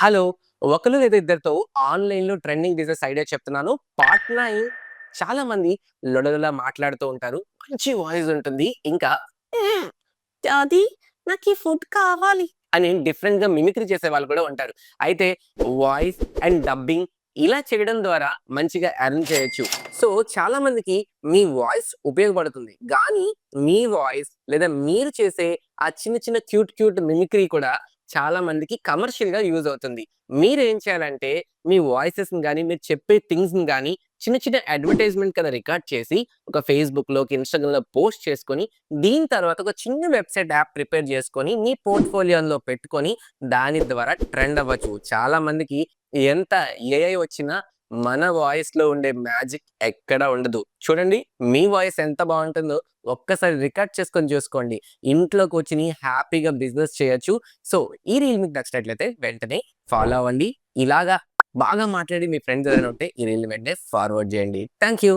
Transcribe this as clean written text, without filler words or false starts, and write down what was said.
Hello. ఒకళ్ళు లేదా ఇద్దరితో ఆన్‌లైన్‌లో ట్రెండింగ్ బిజినెస్ ఐడియా చెప్తున్నాను. పార్ట్ 9 చాలామంది లొడలొడ మాట్లాడుతూ ఉంటారు. మంచి వాయిస్ ఉంటుంది. ఇంకా హ్మ్. డాడీ నాకీ ఫుడ్ కావాలి అని డిఫరెంట్‌గా మిమిక్రీ చేసేవాళ్ళు కూడా ఉంటారు. అయితే వాయిస్ అండ్ డబ్బింగ్ ఇలా చేయడం ద్వారా మంచిగా ఎర్న్ చేయొచ్చు. సో, చాలామందికి మీ వాయిస్ ఉపయోగపడుతుంది. గానీ మీ వాయిస్ లేదా మీరు చేసే ఆ చిన్న చిన్న క్యూట్ మిమిక్రీ కూడా చాలా మందికి కమర్షియల్‌గా యూజ్ అవుతుంది. మీరేం చేయాలంటే మీ వాయిసెస్‌ని గాని, మీరు చెప్పే థింగ్స్‌ని గాని చిన్న చిన్న అడ్వర్టైజ్‌మెంట్ కింద రికార్డ్ చేసి ఒక ఫేస్‌బుక్‌లోకి, ఇన్‌స్టాగ్రామ్‌లో పోస్ట్ చేసుకొని, దీని తర్వాత ఒక చిన్న వెబ్‌సైట్ యాప్ ప్రిపేర్ చేసుకొని, మీ పోర్ట్‌ఫోలియోలో పెట్టుకొని దాని ద్వారా ట్రెండ్ అవ్వచ్చు. చాలా మందికి ఎంత ఏఐ వచ్చినా మన వాయిస్‌లో ఉండే మ్యాజిక్ ఎక్కడ ఉండదు. చూడండి, మీ వాయిస్ ఎంత బావుంటుందో ఒక్కసారి రికార్డ్ చేసుకొని చూసుకోండి. ఇంట్లో కూర్చొని హ్యాపీగా బిజినెస్ చేయొచ్చు. సో, ఈ రీల్ మీకు నచ్చినట్లయితే వెంటనే ఫాలో అవ్వండి. ఇలాగా బాగా మాట్లాడి మీ ఫ్రెండ్స్ ఎవరైనా ఉంటే ఈ రీల్‌ని వెంటనే ఫార్వర్డ్ చేయండి. Thank you.